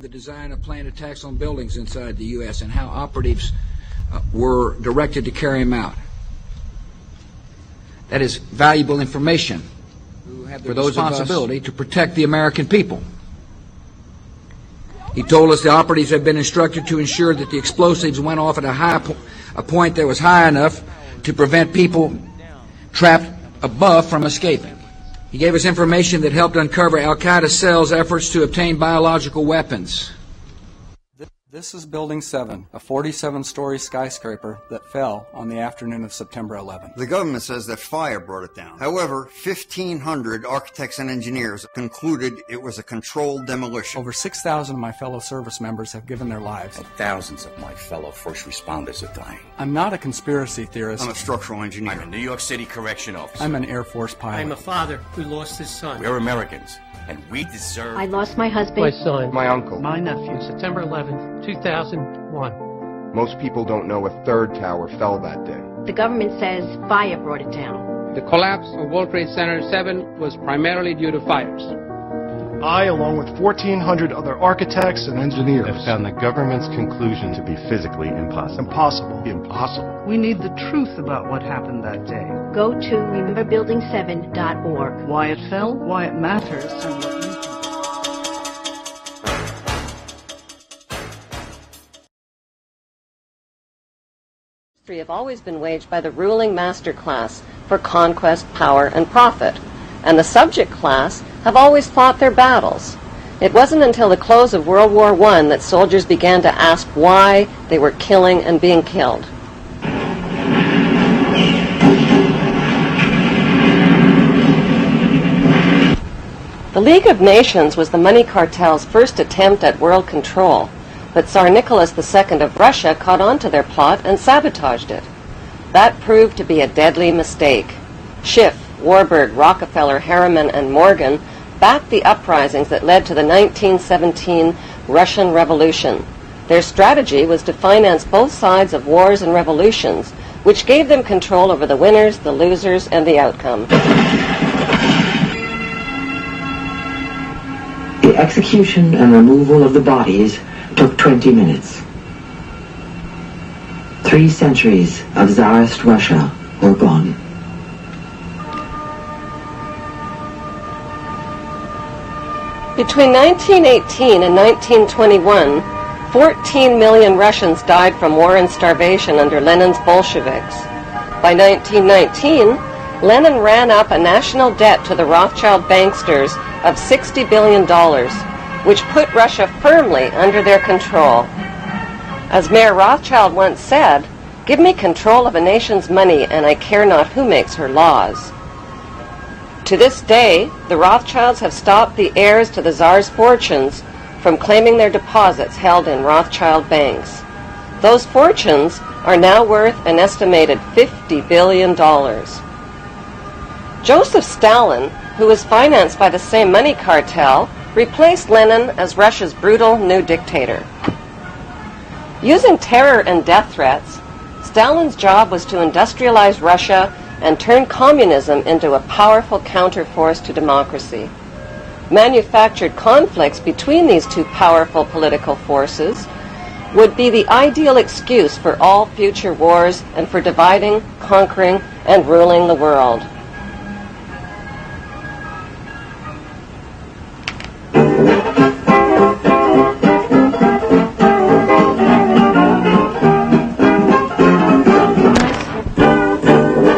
The design of planned attacks on buildings inside the U.S. and how operatives were directed to carry them out. That is valuable information for those responsibility to protect the American people. He told us the operatives had been instructed to ensure that the explosives went off at a point that was high enough to prevent people trapped above from escaping. He gave us information that helped uncover Al-Qaeda cells' efforts to obtain biological weapons. This is Building 7, a 47-story skyscraper that fell on the afternoon of September 11th. The government says that fire brought it down. However, 1,500 architects and engineers concluded it was a controlled demolition. Over 6,000 of my fellow service members have given their lives. And thousands of my fellow first responders are dying. I'm not a conspiracy theorist. I'm a structural engineer. I'm a New York City correction officer. I'm an Air Force pilot. I'm a father who lost his son. We're Americans, and we deserve... I lost my husband. My son. My uncle. My nephew. September 11th, 2001. Most people don't know a third tower fell that day. The government says fire brought it down. The collapse of World Trade Center 7 was primarily due to fires. I, along with 1,400 other architects and engineers, have found the government's conclusion to be physically impossible. Impossible. We need the truth about what happened that day. Go to rememberbuilding7.org. Why it fell, why it matters, and what you can do. Have always been waged by the ruling master class for conquest, power, and profit, and the subject class have always fought their battles. It wasn't until the close of World War I that soldiers began to ask why they were killing and being killed. The League of Nations was the money cartel's first attempt at world control, but Tsar Nicholas II of Russia caught on to their plot and sabotaged it. That proved to be a deadly mistake. Schiff, Warburg, Rockefeller, Harriman, and Morgan backed the uprisings that led to the 1917 Russian Revolution. Their strategy was to finance both sides of wars and revolutions, which gave them control over the winners, the losers, and the outcome. The execution and removal of the bodies took 20 minutes. 3 centuries of Tsarist Russia were gone. Between 1918 and 1921, 14 million Russians died from war and starvation under Lenin's Bolsheviks. By 1919, Lenin ran up a national debt to the Rothschild banksters of $60 billion, which put Russia firmly under their control. As Mayor Rothschild once said, "Give me control of a nation's money and I care not who makes her laws." To this day, the Rothschilds have stopped the heirs to the Tsar's fortunes from claiming their deposits held in Rothschild banks. Those fortunes are now worth an estimated $50 billion. Joseph Stalin, who was financed by the same money cartel, replaced Lenin as Russia's brutal new dictator. Using terror and death threats, Stalin's job was to industrialize Russia and turn communism into a powerful counterforce to democracy. Manufactured conflicts between these two powerful political forces would be the ideal excuse for all future wars and for dividing, conquering, and ruling the world.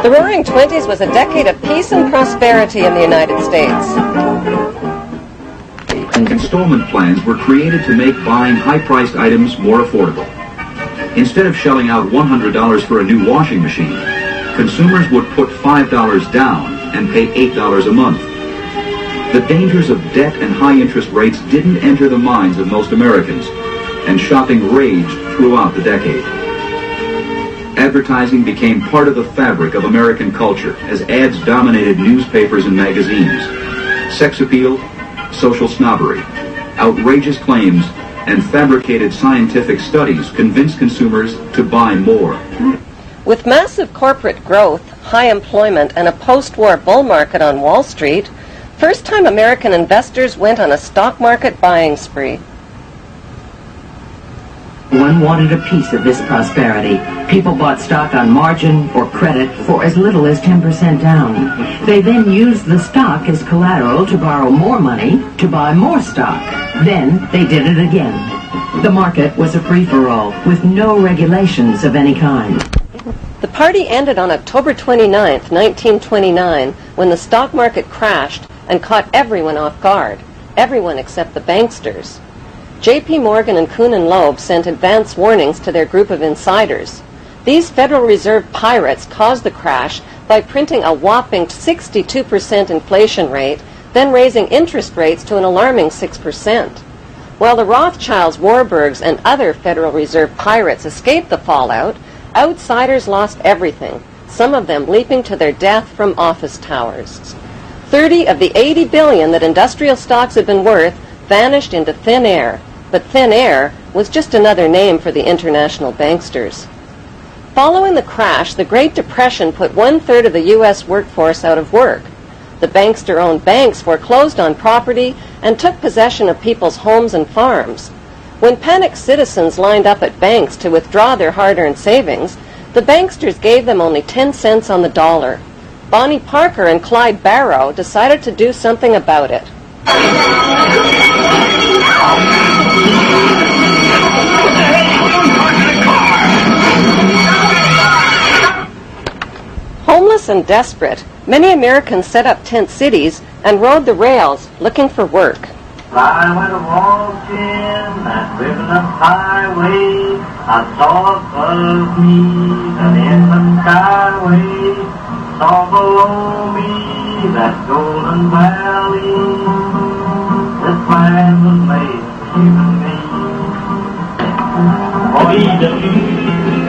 The Roaring Twenties was a decade of peace and prosperity in the United States. And installment plans were created to make buying high-priced items more affordable. Instead of shelling out $100 for a new washing machine, consumers would put $5 down and pay $8 a month. The dangers of debt and high interest rates didn't enter the minds of most Americans, and shopping raged throughout the decade. Advertising became part of the fabric of American culture as ads dominated newspapers and magazines. Sex appeal, social snobbery, outrageous claims, and fabricated scientific studies convinced consumers to buy more. With massive corporate growth, high employment, and a post-war bull market on Wall Street, first-time American investors went on a stock market buying spree. One wanted a piece of this prosperity. People bought stock on margin or credit for as little as 10% down. They then used the stock as collateral to borrow more money to buy more stock. Then they did it again. The market was a free-for-all with no regulations of any kind. The party ended on October 29, 1929, when the stock market crashed and caught everyone off guard, everyone except the banksters. J.P. Morgan and Kuhn and Loeb sent advance warnings to their group of insiders. These Federal Reserve pirates caused the crash by printing a whopping 62% inflation rate, then raising interest rates to an alarming 6%. While the Rothschilds, Warburgs, and other Federal Reserve pirates escaped the fallout, outsiders lost everything, some of them leaping to their death from office towers. 30 of the 80 billion that industrial stocks had been worth vanished into thin air, but thin air was just another name for the international banksters. Following the crash, the Great Depression put 1/3 of the U.S. workforce out of work. The bankster-owned banks foreclosed on property and took possession of people's homes and farms. When panicked citizens lined up at banks to withdraw their hard-earned savings, the banksters gave them only 10 cents on the dollar. Bonnie Parker and Clyde Barrow decided to do something about it. Homeless and desperate, many Americans set up tent cities and rode the rails looking for work. I went walking that riven-up highway. I saw above me an inland skyway. Saw below me that golden valley. This land was made for you and me. Eden,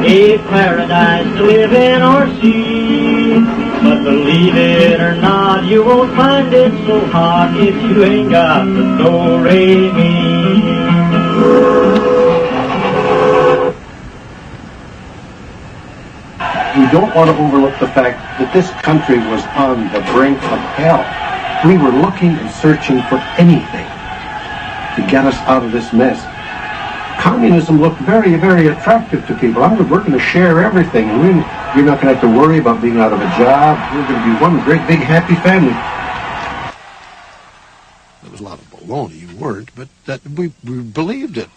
a paradise to live in or see. But believe it or not, you won't find it so hot if you ain't got the do-re-mi. We don't want to overlook the fact that this country was on the brink of hell. We were looking and searching for anything to get us out of this mess. Communism looked very, very attractive to people. We're going to share everything. You're not going to have to worry about being out of a job. We're going to be one great, big, happy family. There was a lot of baloney. You weren't, but that we believed it.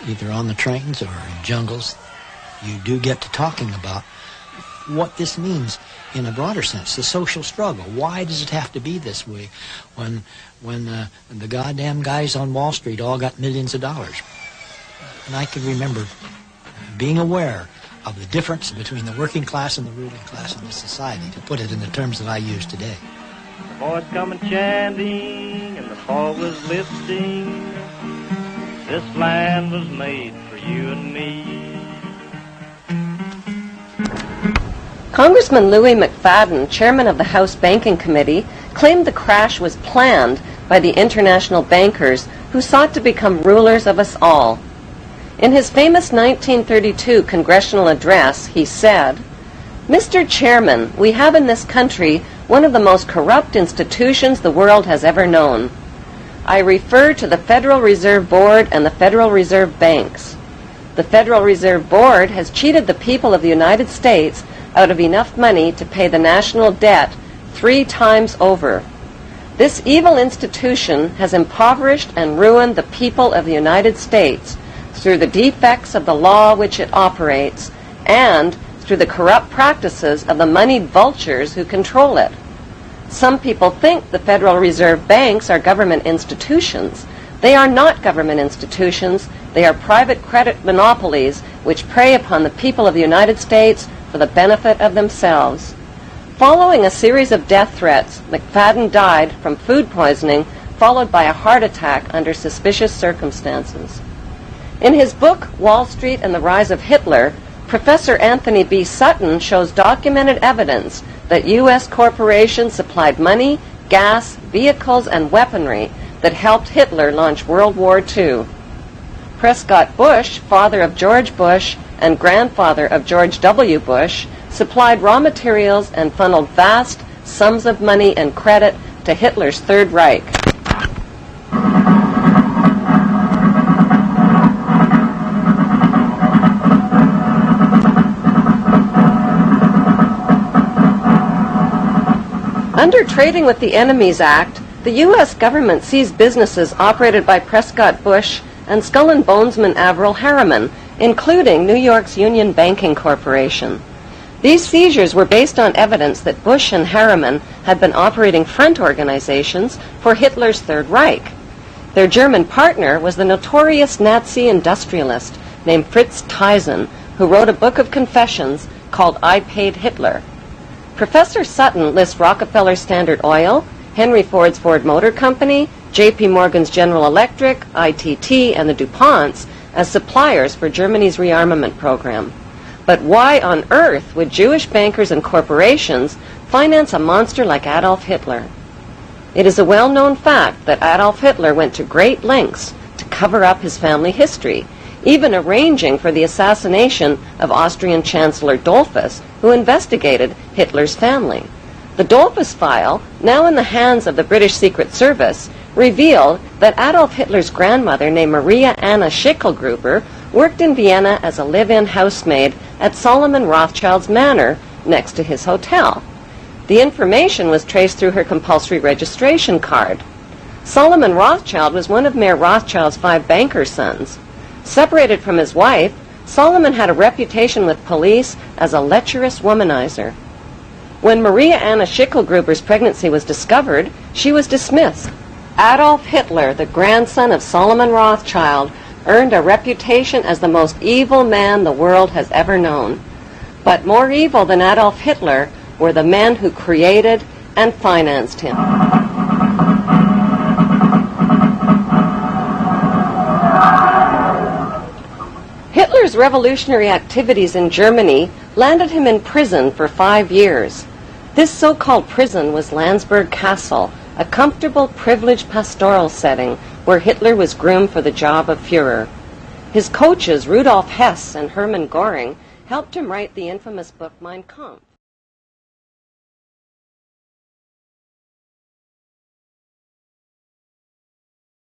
Either on the trains or in jungles, you do get to talking about what this means in a broader sense, the social struggle. Why does it have to be this way when the goddamn guys on Wall Street all got millions of dollars? And I can remember being aware of the difference between the working class and the ruling class in this society, to put it in the terms that I use today. The boys coming chanting and the fog was lifting. This land was made for you and me. Congressman Louis McFadden, chairman of the House Banking Committee, claimed the crash was planned by the international bankers who sought to become rulers of us all. In his famous 1932 congressional address, he said, "Mr. Chairman, we have in this country one of the most corrupt institutions the world has ever known. I refer to the Federal Reserve Board and the Federal Reserve Banks. The Federal Reserve Board has cheated the people of the United States out of enough money to pay the national debt 3 times over. This evil institution has impoverished and ruined the people of the United States through the defects of the law which it operates and through the corrupt practices of the moneyed vultures who control it. Some people think the Federal Reserve banks are government institutions. They are not government institutions. They are private credit monopolies which prey upon the people of the United States for the benefit of themselves." Following a series of death threats, McFadden died from food poisoning, followed by a heart attack under suspicious circumstances. In his book, Wall Street and the Rise of Hitler, Professor Anthony B. Sutton shows documented evidence that U.S. corporations supplied money, gas, vehicles, and weaponry that helped Hitler launch World War II. Prescott Bush, father of George Bush and grandfather of George W. Bush, supplied raw materials and funneled vast sums of money and credit to Hitler's Third Reich. Under Trading with the Enemies Act, the U.S. government seized businesses operated by Prescott Bush and Skull and Bonesman Averell Harriman, including New York's Union Banking Corporation. These seizures were based on evidence that Bush and Harriman had been operating front organizations for Hitler's Third Reich. Their German partner was the notorious Nazi industrialist named Fritz Thyssen, who wrote a book of confessions called I Paid Hitler. Professor Sutton lists Rockefeller Standard Oil, Henry Ford's Ford Motor Company, J.P. Morgan's General Electric, ITT, and the DuPonts as suppliers for Germany's rearmament program. But why on earth would Jewish bankers and corporations finance a monster like Adolf Hitler? It is a well-known fact that Adolf Hitler went to great lengths to cover up his family history, even arranging for the assassination of Austrian Chancellor Dollfuss, who investigated Hitler's family. The Dollfuss file, now in the hands of the British Secret Service, revealed that Adolf Hitler's grandmother, named Maria Anna Schicklgruber, worked in Vienna as a live-in housemaid at Solomon Rothschild's manor next to his hotel. The information was traced through her compulsory registration card. Solomon Rothschild was one of Mayor Rothschild's 5 banker sons. Separated from his wife, Solomon had a reputation with police as a lecherous womanizer. When Maria Anna Schicklgruber's pregnancy was discovered, she was dismissed. Adolf Hitler, the grandson of Solomon Rothschild, earned a reputation as the most evil man the world has ever known. But more evil than Adolf Hitler were the men who created and financed him. Hitler's revolutionary activities in Germany landed him in prison for 5 years. This so-called prison was Landsberg Castle, a comfortable, privileged pastoral setting where Hitler was groomed for the job of Führer. His coaches, Rudolf Hess and Hermann Göring, helped him write the infamous book Mein Kampf.